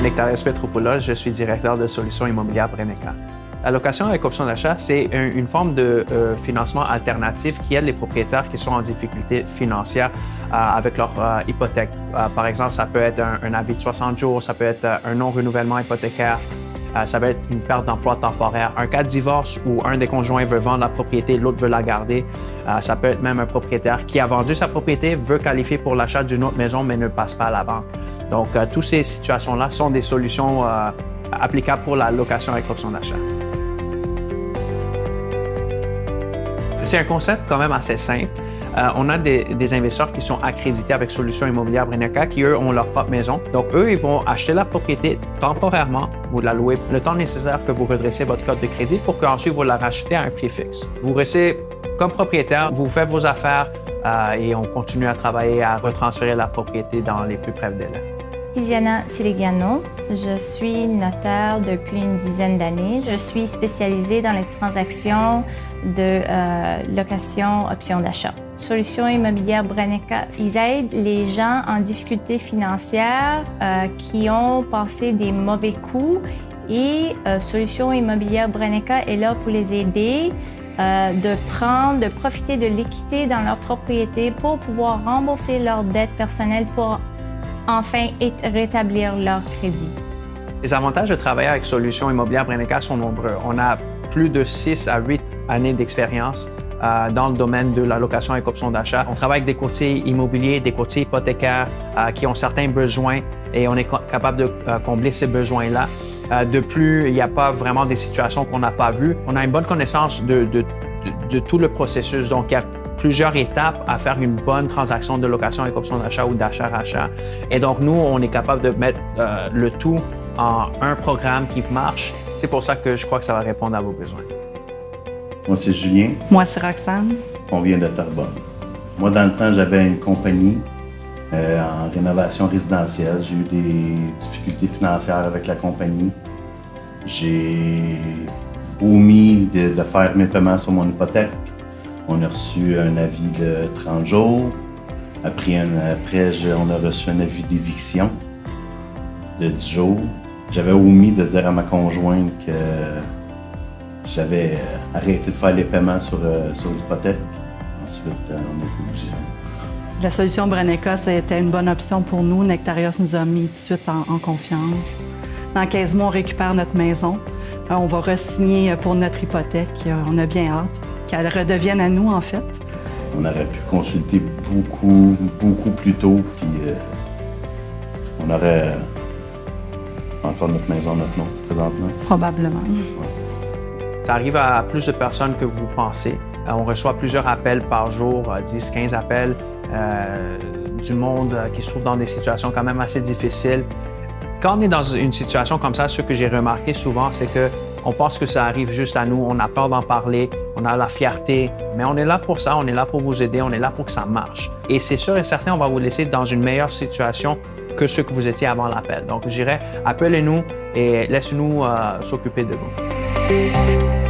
Nectarios Petropoulos, je suis directeur de solutions immobilières Brenneca. La location avec option d'achat, c'est une forme de financement alternatif qui aide les propriétaires qui sont en difficulté financière avec leur hypothèque. Par exemple, ça peut être un avis de 60 jours, ça peut être un non-renouvellement hypothécaire, ça peut être une perte d'emploi temporaire, un cas de divorce où un des conjoints veut vendre la propriété, l'autre veut la garder. Ça peut être même un propriétaire qui a vendu sa propriété, veut qualifier pour l'achat d'une autre maison, mais ne passe pas à la banque. Donc, toutes ces situations-là sont des solutions applicables pour la location avec option d'achat. C'est un concept quand même assez simple. On a des investisseurs qui sont accrédités avec Solutions immobilières Brenneca qui, eux, ont leur propre maison. Donc, eux, ils vont acheter la propriété temporairement, vous la louez le temps nécessaire que vous redressez votre code de crédit pour qu'ensuite vous la rachetez à un prix fixe. Vous restez comme propriétaire, vous faites vos affaires et on continue à travailler à retransférer la propriété dans les plus brefs délais. Tiziana Siligiano, je suis notaire depuis une dizaine d'années. Je suis spécialisée dans les transactions de location option d'achat. Solutions immobilières Brenneca, ils aident les gens en difficulté financière qui ont passé des mauvais coups et Solutions immobilières Brenneca est là pour les aider de profiter de l'équité dans leur propriété pour pouvoir rembourser leurs dettes personnelles pour enfin rétablir leur crédit. Les avantages de travailler avec Solutions immobilières Brenneca sont nombreux. On a plus de 6 à 8 années d'expérience dans le domaine de la location avec option d'achat. On travaille avec des courtiers immobiliers, des courtiers hypothécaires qui ont certains besoins et on est capable de combler ces besoins-là. De plus, il n'y a pas vraiment des situations qu'on n'a pas vues. On a une bonne connaissance de tout le processus. Donc, il y a plusieurs étapes à faire une bonne transaction de location avec option d'achat ou d'achat-rachat. Et donc, nous, on est capable de mettre le tout en un programme qui marche. C'est pour ça que je crois que ça va répondre à vos besoins. Moi, c'est Julien. Moi, c'est Roxane. On vient de Terrebonne. Moi, dans le temps, j'avais une compagnie en rénovation résidentielle. J'ai eu des difficultés financières avec la compagnie. J'ai omis de faire mes paiements sur mon hypothèque. On a reçu un avis de 30 jours. Après, on a reçu un avis d'éviction de 10 jours. J'avais omis de dire à ma conjointe que j'avais arrêté de faire les paiements sur l'hypothèque. Ensuite, on était obligé. La solution Brenneca, c'était une bonne option pour nous. Nectarios nous a mis tout de suite en confiance. Dans 15 mois, on récupère notre maison. On va re-signer pour notre hypothèque. On a bien hâte qu'elle redevienne à nous, en fait. On aurait pu consulter beaucoup plus tôt, puis on aurait encore notre maison, notre nom, présentement. Probablement. Ouais. Ça arrive à plus de personnes que vous pensez. On reçoit plusieurs appels par jour, 10, 15 appels du monde qui se trouve dans des situations quand même assez difficiles. Quand on est dans une situation comme ça, ce que j'ai remarqué souvent, c'est qu'on pense que ça arrive juste à nous, on a peur d'en parler, on a la fierté, mais on est là pour ça, on est là pour vous aider, on est là pour que ça marche. Et c'est sûr et certain, on va vous laisser dans une meilleure situation que ce que vous étiez avant l'appel. Donc, je dirais, appelez-nous et laissez-nous s'occuper de vous.